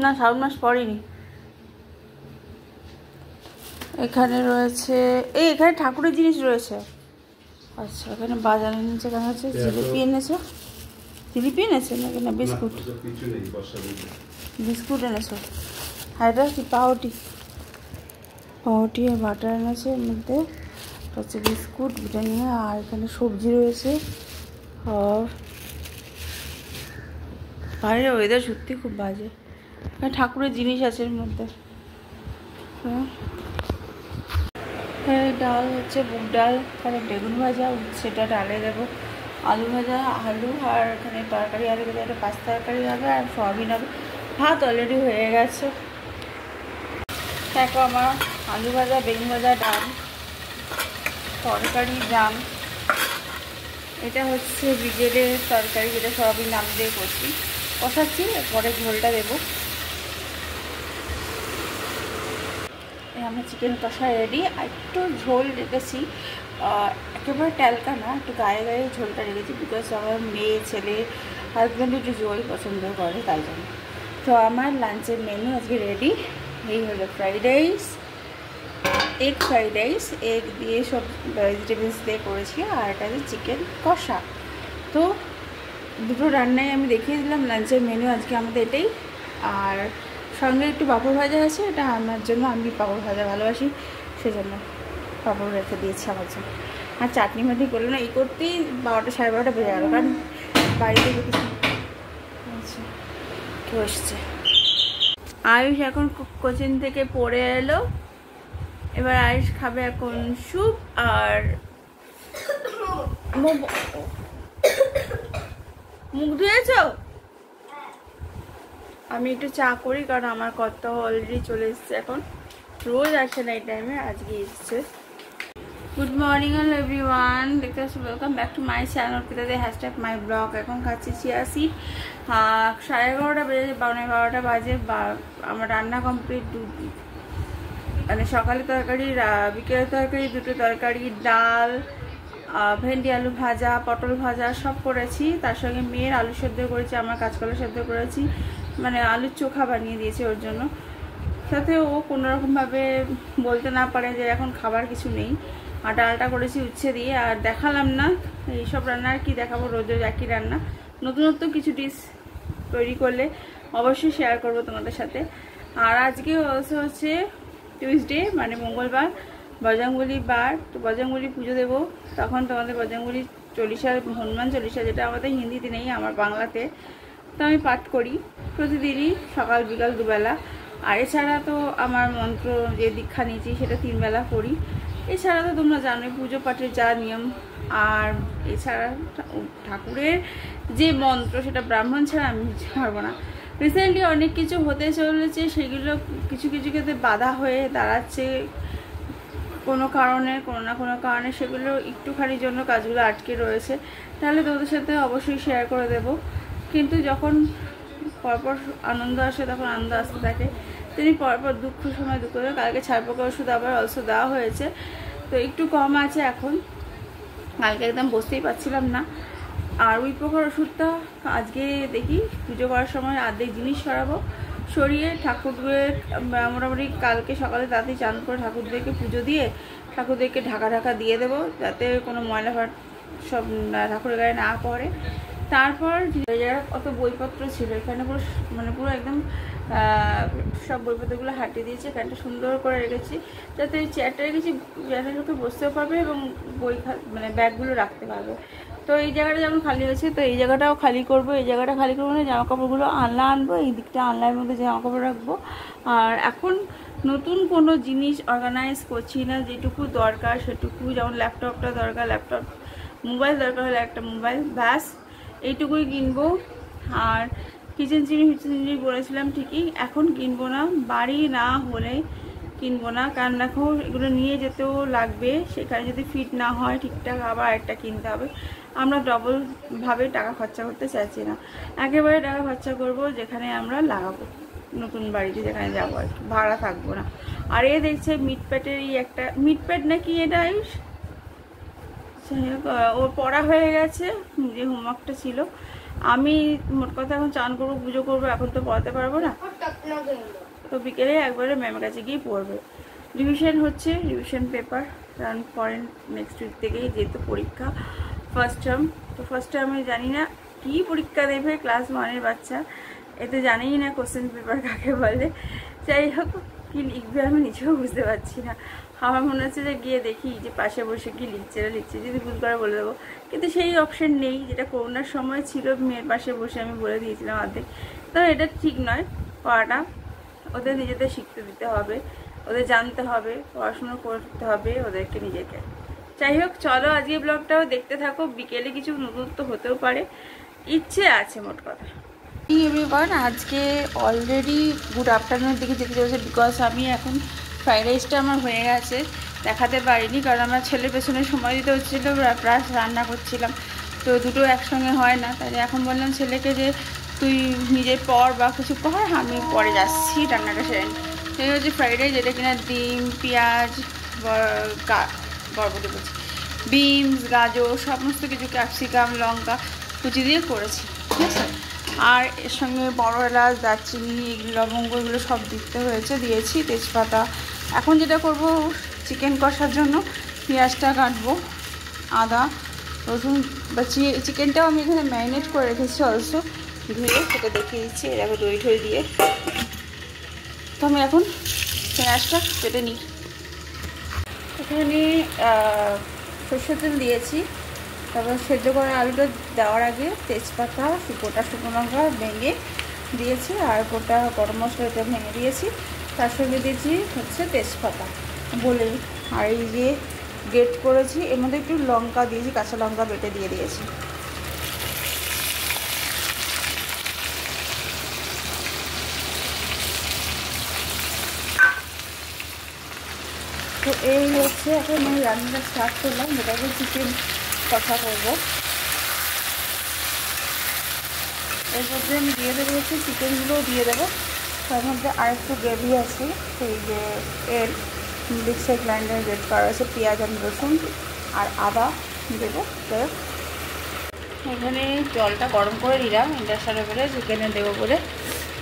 না, শ্রাবণ মাস পড়েনি। এখানে রয়েছে এখানে ঠাকুরের জিনিস রয়েছে। আচ্ছা, এখানে বাজার এনেছে, এখানে হচ্ছে জিলিপি এনেছো। জিলিপি এনেছে নাকি না বিস্কুট? বিস্কুট এনেছো। আর এটা কি পাউটি? পাউটি আর বাটার এনেছে, এর মধ্যে হচ্ছে বিস্কুট ব্রিটানিয়া। আর এখানে সবজি রয়েছে। আর বাইরের ওয়েদার সত্যি খুব বাজে। এখানে ঠাকুরের জিনিস আছে এর মধ্যে। হ্যাঁ, ডাল হচ্ছে মুগ ডাল, এখানে বেগুন ভাজা, সেটা ডালে দেবো। আলু ভাজা, আলু, আর এখানে তরকারি আলু ভাজা, একটা পাঁচ তরকারি হবে আর সয়াবিন হবে। ভাত অলরেডি হয়ে গেছে। দেখো আমার আলু ভাজা, বেগুন ভাজা, ডাল, তরকারি, জাম। এটা হচ্ছে ব্রিগেডের তরকারি, যেটা সয়াবিন নাম দিয়ে করছি, কষাচ্ছি। পরে ঝোলটা দেবো। আমার চিকেন কষা রেডি। আর একটু ঝোল রেখেছি, একেবারে ট্যালকা না, একটু গায়ে গায়ে ঝোলটা রেখেছি, বিকজ আমার মেয়ে, ছেলে, হাজব্যান্ড একটু ঝোল পছন্দ করে, তাই জন্য। তো আমার লাঞ্চের মেনু আজকে রেডি। এই হলো fried rice, egg fried rice, egg দিয়ে সব ভেজিটেবলস দিয়ে করেছি। আর এটা হচ্ছে চিকেন কষা। তো দুটো রান্নাই আমি দেখিয়ে দিলাম। লাঞ্চের মেনু আজকে আমাদের এটাই। আর সঙ্গে একটু পাঁপড় ভাজা আছে, এটা আমার জন্য, আমি পাঁপড় ভাজা ভালোবাসি, সেজন্য পাঁপড় রেখে দিয়েছি আমার জন্য। আর চাটনি মাটনি করলো না, এই করতেই 12টা সাড়ে 12টা বেজে গেল, কারণ বাড়িতে কিছু। আচ্ছা, কেউ এসছে। আয়ুষ এখন কোচিং থেকে পড়ে এলো। এবার আয়ুষ খাবে এখন স্যুপ। আর মুখ ধুয়েছ? আমি একটু চা করি, কারণ আমার কর্তা অলরেডি চলে এসছে। এখন রোজ আসে না এই টাইমে, আজকে এসছে। গুড মর্নিং অল এভরিওয়ান, দেখতে পাচ্ছি, welcome back to my channel পিতাতে হ্যাশট্যাগ মাই ব্লগ। এখন খাচ্ছি চিয়া সিড। 11:30 বেজে, 12:30 বাজে। আমার রান্না কমপ্লিট। মানে সকালে তরকারি, বিকেলের তরকারি, দুটো তরকারি, ডাল, ভেন্ডি আলু ভাজা, পটল ভাজা সব করেছি। তার সঙ্গে মেয়ের আলু সেদ্ধ করেছি, আমার কাঁচকলা সেদ্ধ করেছি, মানে আলুর চোখা বানিয়ে দিয়েছি ওর জন্য, যাতে ও কোনোরকমভাবে বলতে না পারে যে এখন খাবার কিছু নেই। আর ডালটা করেছি উচ্ছে দিয়ে। আর দেখালাম না এইসব রান্না, আর কি দেখাবো, রোজ রোজ একই রান্না। নতুনত্ব কিছু ডিশ তৈরি করলে অবশ্যই শেয়ার করবো তোমাদের সাথে। আর আজকে হচ্ছে টিউসডে, মানে মঙ্গলবার, বজরংবলী বার। তো বজরংবলী পুজো দেবো, তখন তোমাদের বজরংবলী চল্লিশা, হনুমান চল্লিশা, যেটা আমাদের হিন্দিতে নেই, আমার বাংলাতে, তো আমি পাঠ করি প্রতিদিনই, সকাল বিকাল দুবেলা। আর এছাড়া তো আমার মন্ত্র যে দীক্ষা নিয়েছি সেটা 3 বেলা করি। এছাড়া তো তোমরা জানোই পুজো পাঠের যা নিয়ম। আর এছাড়া ঠাকুরের যে মন্ত্র, সেটা ব্রাহ্মণ ছাড়া আমি পারবো না। রিসেন্টলি অনেক কিছু হতে চলেছে, সেগুলো কিছু কিছু ক্ষেত্রে বাধা হয়ে দাঁড়াচ্ছে কোনো কারণে, কোনো না কোনো কারণে। সেগুলো একটুখানির জন্য কাজগুলো আটকে রয়েছে, তাহলে তোমাদের সাথে অবশ্যই শেয়ার করে দেব। কিন্তু যখন পরপর আনন্দ আসে, তখন আনন্দ আসতে থাকে, তিনি পরপর দুঃখ সময় দুঃখ। কালকে ছাড়পোকা ওষুধ আবার অলসো দেওয়া হয়েছে, তো একটু কম আছে এখন। কালকে একদম বসতেই পারছিলাম না। আর উই পোকার ওষুধটা আজকে দেখি পুজো করার সময় আর্ধেক জিনিস সরাবো, সরিয়ে ঠাকুরদের মোটামুটি কালকে সকালে তাড়াতাড়ি চান করে ঠাকুরদেরকে পুজো দিয়ে ঠাকুরদেরকে ঢাকা দিয়ে দেবো, যাতে কোনো ময়লা ভাট সব ঠাকুরের গায়ে না পড়ে। তারপর কত বইপত্র ছিল এখানে, পুরো মানে পুরো একদম সব বইপত্রগুলো হাঁটিয়ে দিয়েছি। এখানটা সুন্দর করে রেখেছি, যাতে এই চেয়ারটা রেখেছি, চেয়ারটা লোকে বসতেও পারবে এবং বই মানে ব্যাগগুলো রাখতে পারবে। তো এই জায়গাটা যেমন খালি হয়েছে, তো এই জায়গাটাও খালি করব। এই জায়গাটা খালি করবো না, জামা কাপড়গুলো আনবো, এই দিকটা আনলার মধ্যে জামা কাপড় রাখবো। আর এখন নতুন কোনো জিনিস অর্গানাইজ করছি না, যেটুকু দরকার সেটুকু, যেমন ল্যাপটপটা দরকার, ল্যাপটপ, মোবাইল দরকার হলে একটা মোবাইল, ব্যাস এইটুকুই কিনবো। আর কিচেন চিমনি বলেছিলাম ঠিকই, এখন কিনবো না, বাড়ি না হলে কিনবো না, কারণ দেখো এগুলো নিয়ে যেতেও লাগবে, সেখানে যদি ফিট না হয় ঠিকঠাক আবার একটা কিনতে হবে। আমরা ডবলভাবে টাকা খরচা করতে চাইছি না, একেবারে টাকা খরচা করব যেখানে আমরা লাগাবো, নতুন বাড়িতে যেখানে যাবো আর কি, ভাড়া থাকবো না। আর এ দেখছে মিটপ্যাটের একটা মিটপ্যাট নাকি এটা আয়ুষ, ওর পড়া হয়ে গেছে, যে হোমওয়ার্কটা ছিল। আমি মোট কথা এখন চান করবো, পুজো করবো, এখন তো পড়াতে পারবো না। তো বিকেলে একবারে ম্যামের কাছে গিয়ে পড়বে। রিভিশন হচ্ছে, রিভিশন পেপার রান করেন নেক্সট উইক থেকেই, যেহেতু পরীক্ষা ফার্স্ট টার্ম। তো ফার্স্ট টার্মে জানি না কী পরীক্ষা দেবে ক্লাস 1-এর বাচ্চা, এতে জানিই না কোশ্চেন পেপার কাকে বলে। যাই হোক কী লিখবে আমি নিজেও বুঝতে পারছি না। আমার মনে হচ্ছে যে গিয়ে দেখি যে পাশে বসে কি লিখছে না লিখছে, যদি ভুল করে বলে দেবো, কিন্তু সেই অপশন নেই, যেটা করোনার সময় ছিল। মেয়ের পাশে বসে আমি বলে দিয়েছিলাম অর্ধেক। তো এটা ঠিক নয় পড়াটা, ওদের নিজেদের শিখতে দিতে হবে, ওদের জানতে হবে, পড়াশুনো করতে হবে ওদেরকে নিজেকে। যাই হোক চলো আজকে ব্লগটাও দেখতে থাকো, বিকেলে কিছু নতুনত্ব হতেও পারে, ইচ্ছে আছে মোট কথা। এভরিওয়ান, আজকে অলরেডি গুড আফটারনুনের দিকে যেতে চলেছে, বিকজ আমি এখন ফ্রাইড রাইসটা আমার হয়ে গেছে, দেখাতে পারিনি কারণ আমার ছেলের পেছনে সময় দিতে হচ্ছিলো, প্লাস রান্না করছিলাম, তো দুটো একসঙ্গে হয় না। তাই এখন বললাম ছেলেকে যে তুই নিজে পড় বা কিছু পড়, আমি পরে যাচ্ছি রান্নাটা সেরে। এই হচ্ছে ফ্রাইড রাইস, যেটা কিনা ডিম, পেঁয়াজ, বরবটি বলছি, বিনস, গাজর, সমস্ত কিছু, ক্যাপসিকাম, লঙ্কা কুচি দিয়ে করেছি, ঠিক আছে। আর এর সঙ্গে বড় এলাচ, দারচিনি, লবঙ্গ এগুলো সব দিতে হয়েছে, দিয়েছি তেজপাতা। এখন যেটা করব চিকেন কষার জন্য পেঁয়াজটা কাটবো, আদা রসুন বা চিকেনটাও আমি এখানে ম্যারিনেট করে রেখেছি অলসো, ধুয়ে সেটা দেখিয়ে দিচ্ছি এরকম দই ঠই দিয়ে। তো আমি এখন পেঁয়াজটা কেটে নিই। এখানে সরষের তেল দিয়েছি, তারপর সেদ্ধ করা আলুটা দেওয়ার আগে তেজপাতা, গোটা শুকনো লঙ্কা ভেঙে দিয়েছি, আর গোটা গরম মশলাটা ভেঙে দিয়েছি, তার সঙ্গে দিয়েছি হচ্ছে তেজপাতা বলেই। আর এই যে গ্রেট করেছি, এর মধ্যে একটু লঙ্কা দিয়েছি, কাঁচা লঙ্কা বেটে দিয়ে দিয়েছি। তো এই হচ্ছে এখন আমি রান্নাটা স্টার্ট করলাম, যেটাকে চিকেন কষা করবো। এর মধ্যে আমি দিয়ে দেবো হচ্ছে চিকেনগুলোও দিয়ে দেবো, তার মধ্যে আর একটু গ্রেভি আছে, সেই যে এর মিক্সার গ্রাইন্ডার গ্রেট করা আছে, পেঁয়াজ আর রসুন আর আদা দেবো। এখানে জলটা গরম করে দিলাম ইন্ডাকশানে বলে চিকেনে দেবো বলে।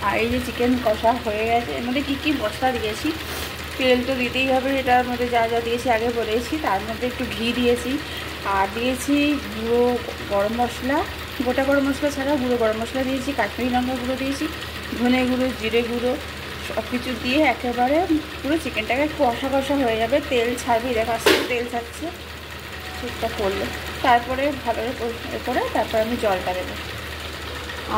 আর এই যে চিকেন কষা হয়ে গেছে, এর মধ্যে কী কী মশলা দিয়েছি, তেল তো দিতেই হবে, এটার মধ্যে যা যা দিয়েছি আগে বলেছি, তার মধ্যে একটু ঘি দিয়েছি, আর দিয়েছি গুঁড়ো গরম মশলা, গোটা গরম মশলা ছাড়া গুঁড়ো গরম মশলা দিয়েছি, কাশ্মীরি লঙ্কা গুঁড়ো দিয়েছি, ধনে গুঁড়ো, জিরে গুঁড়ো, সব কিছু দিয়ে একেবারে পুরো চিকেনটাকে কষা কষা হয়ে যাবে, তেল ছাড়বে, দেখা আসছে তেল ছাড়ছে ঠিকঠাক করলে, তারপরে ভালো করে তারপরে আমি জলটা দেবো।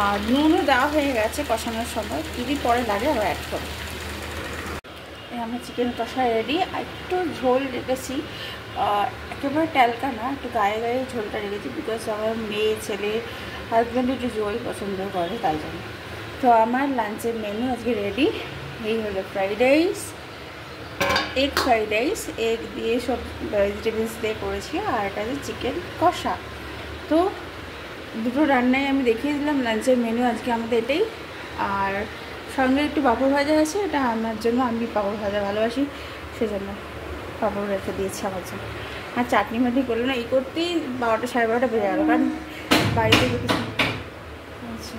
আর নুনও দেওয়া হয়ে গেছে কষানোর সময়, যদি পরে লাগে আবার অ্যাড করো। আমার চিকেন কষা রেডি। একটু ঝোল রেখেছি, একেবারে টেলকা না, একটু গায়ে গায়ে ঝোলটা রেখেছি, বিকজ আমার মেয়ে ছেলে হাজব্যান্ড একটু ঝোল পছন্দ করে, তাই জন্য। তো আমার লাঞ্চের মেনু আজকে রেডি। এই হলো fried rice, egg fried rice, egg দিয়ে সব ভেজিটেবলস দিয়ে করেছি, আর এটা হচ্ছে চিকেন কষা। তো দুটো রান্নায় আমি দেখিয়ে দিলাম লাঞ্চের মেনু আজকে আমাদের এটাই। আর সঙ্গে একটু পাঁপড় ভাজা আছে, এটা আমার জন্য, আমি পাঁপড় ভাজা ভালোবাসি সেজন্য পাঁপড় রেখে দিয়েছি আমার জন্য। আর চাটনি মাটনি করলো না, এই করতেই 12টা 12:30 বেজে গেল, কারণ বাড়িতে কিছু আচ্ছা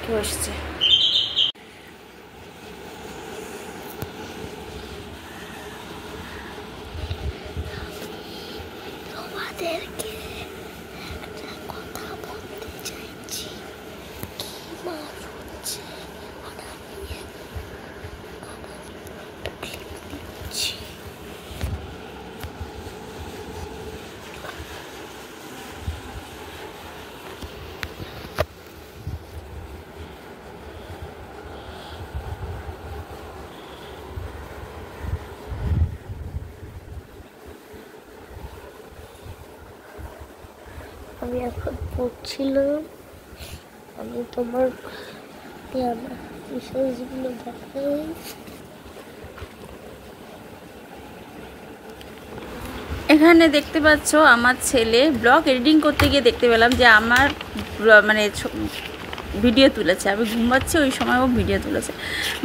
কেউ এসছে। তোমাদেরকে একটা কথা বলতে চাইছি, কি মাছ হচ্ছে আর আমি দিচ্ছি। আমি এখন পড়ছিলাম, আমি তোমার আমার বিষয়গুলো দেখাই। এখানে দেখতে পাচ্ছ আমার ছেলে ব্লগ এডিটিং করতে গিয়ে দেখতে পেলাম যে আমার মানে ভিডিও তুলেছে, আমি ঘুমাচ্ছি ওই সময় ও ভিডিও তুলেছে।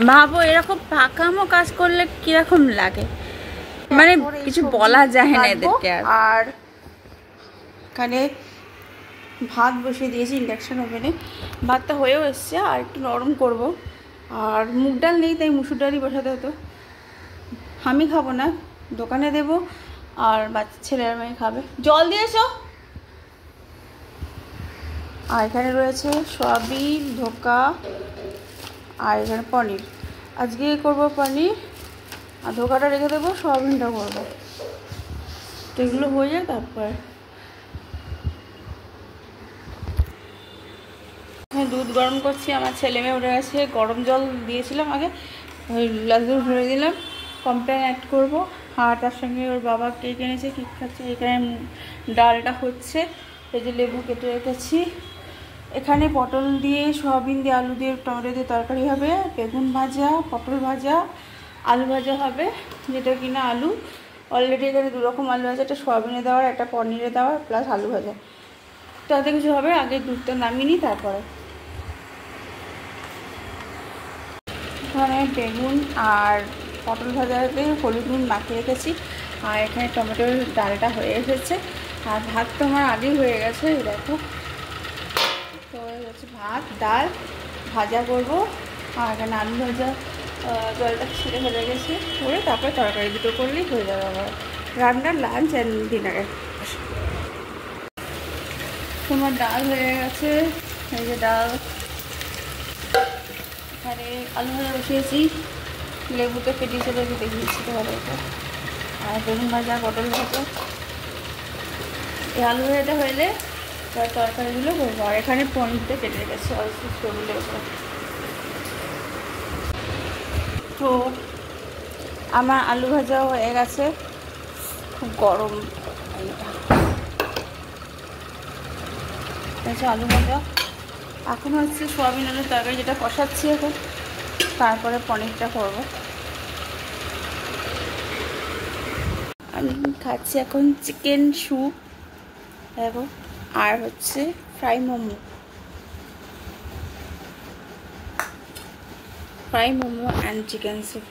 ভাবো এরকম পাকামো কাজ করলে কীরকম লাগে, মানে কিছু বলা যায় না এদেরকে। আর এখানে ভাত বসিয়ে দিয়েছি ইন্ডাকশান ওভেনে, ভাতটা হয়েও এসছে, আর একটু নরম করব, আর মুগ ডাল নেই, তাই মুসুর ডালই বসাতে হতো। আমি খাবো না, দোকানে দেবো, আর বাচ্চা ছেলের মেয়ে খাবে। জল দিয়ে এসো। আর এখানে রয়েছে সয়াবিন, ধোকা, আর এখানে পনির। আজকে করবো পনির, আর ধোকাটা রেখে দেবো, সয়াবিনটা করবো। তো এগুলো হয়ে যায় তারপর। দুধ গরম করছি, আমার ছেলে মেয়ে উঠে গেছে। গরম জল দিয়েছিলাম আগে, ওই গ্লাস দুধ ভরে দিলাম। কমপ্লেন অ্যাড করবো। আর তার সঙ্গে ওর বাবা কেক এনেছে, কেক খাচ্ছে। এখানে ডালটা হচ্ছে, এই যে লেবু কেটে রেখেছি। এখানে পটল দিয়ে, সয়াবিন দিয়ে, আলু দিয়ে, টমেটো দিয়ে তরকারি হবে। বেগুন ভাজা, পটল ভাজা, আলু ভাজা হবে, যেটা কিনা আলু অলরেডি এখানে 2 রকম আলু আছে, একটা সয়াবিনে দেওয়ার, একটা পনিরে দেওয়ার, প্লাস আলু ভাজা। তাতে কিছু হবে, আগে দুধটা নামিয়ে নিই তারপরে। এখানে বেগুন আর পটল ভাজাতে হলুদ নুন মাখিয়ে রেখেছি। আর এখানে টমেটোর ডালটা হয়ে এসেছে। আর ভাত তো আমার আগেই হয়ে গেছে, দেখো। তো হয়ে গেছে ভাত, ডাল, ভাজা করবো। আর এখানে আলু ভাজা, জলটা ছিঁড়ে হয়ে গেছে, করে তারপরে তরকারি দুটো করলেই হয়ে যাবে আমার রান্নার, লাঞ্চ অ্যান্ড ডিনারে। তোমার ডাল হয়ে গেছে, এই যে ডাল। এখানে আলু ভাজা বসিয়েছি, লেবুতে কেটে হিসেবে দেখিয়েছি তো ভালো। আর বেগুন ভাজা, পটল ভাজা। এই আলু ভাজাটা হলে তার তরকারিগুলো করবো। আর এখানে পনিরটা কেটে রেখেছি অল্প টেবিলের উপর। তো আমার আলু ভাজা হয়ে গেছে, খুব গরম। আলু ভাজা এখন হচ্ছে সোয়াবিন আলুর তরকারি, যেটা কষাচ্ছি এখন। তারপরে পনিরটা করবো। আমি খাচ্ছি এখন চিকেন স্যুপ, দেখো। আর হচ্ছে fry momo and chicken soup.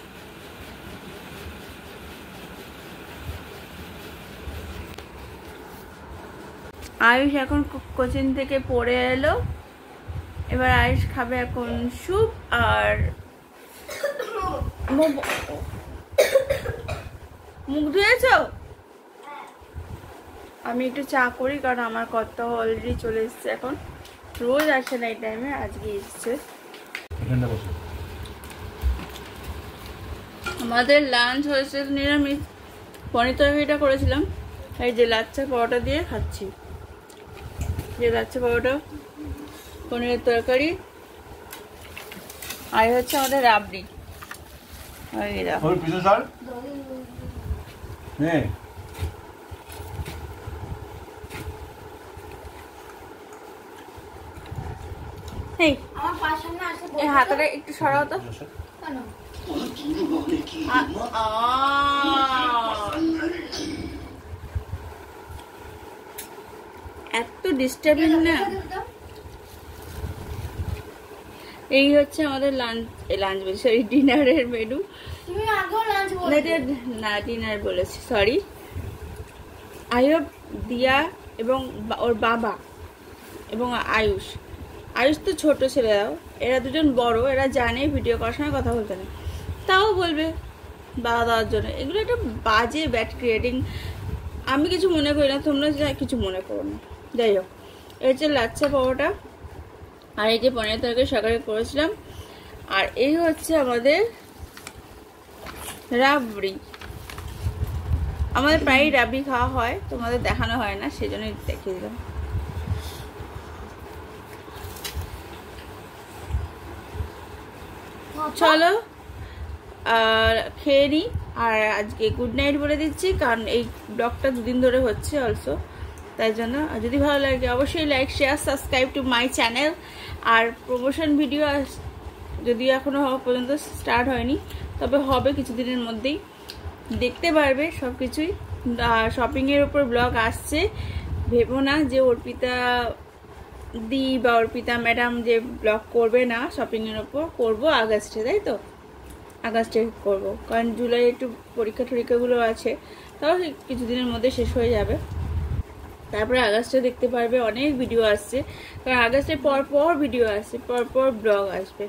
Ayush এখন কোচিং থেকে পড়ে এলো, এবার আয়ুষ খাবে এখন স্যুপ আর মোমো। মুখ ধুয়েছ? আমি একটু চা করি, কারণ আমার কর্তা অলরেডি চলে এসছে। এখন রোজ আসে না এই টাইমে, আজকে এসছে। আমাদের লাঞ্চ হয়েছে নিরামিষ, পনির তরকারিটা করেছিলাম। এই যে লাচ্ছা পরোটা দিয়ে খাচ্ছি, যে লাচ্ছা পরোটা, পনিরের তরকারি, আর হচ্ছে আমাদের রাবড়ি। এই হাতটা একটু সরাও তো। এত ডিস্টার্বিং না। এই হচ্ছে আমাদের লাঞ্চ বলছি, সরি ডিনারের মেনু। না, ডিনার বলেছি, সরি। আয়ুব, দিয়া এবং ওর বাবা এবং আয়ুষ তো ছোট ছেলেরাও, এরা দুজন বড়, এরা জানে ভিডিও করার সময় কথা বলতে না, তাও বলবে বাধা দেওয়ার জন্য। এগুলো একটা বাজে ব্যাড ক্রিয়েটিং। আমি কিছু মনে করি না, তোমরা কিছু মনে করো না। যাই হোক, এই হচ্ছে লাচ্ছা পরোটা, আর এই যে পনির তরকারি সকালে করেছিলাম। আর এই হচ্ছে আমাদের রাবড়ি। আমাদের প্রায়ই রাবড়ি খাওয়া হয়, তোমাদের দেখানো হয় না, সেজন্যই দেখিয়ে দিলাম। চলো আর খেয়ে নিই। আর আজকে গুড নাইট বলে দিচ্ছি, কারণ এই ব্লগটা 2 দিন ধরে হচ্ছে অলসো, তাই জন্য। যদি ভালো লাগে অবশ্যই like, share, subscribe to my channel. আর প্রমোশন ভিডিও যদিও এখনো পর্যন্ত স্টার্ট হয়নি, তবে হবে কিছুদিনের মধ্যেই, দেখতে পারবে সব কিছুই। আর শপিংয়ের উপর ব্লগ আসছে, ভেবো না যে অর্পিতা দি বা অর্পিতা ম্যাডাম যে ব্লগ করবে না শপিংয়ের ওপর। করবো আগস্টে, তাই তো, আগস্টে করবো, কারণ জুলাই একটু পরীক্ষাগুলো আছে, তাও কিছুদিনের মধ্যে শেষ হয়ে যাবে। তারপরে আগস্টে দেখতে পারবে অনেক ভিডিও আসছে, কারণ আগস্টে পর ভিডিও আসছে, পর ব্লগ আসবে।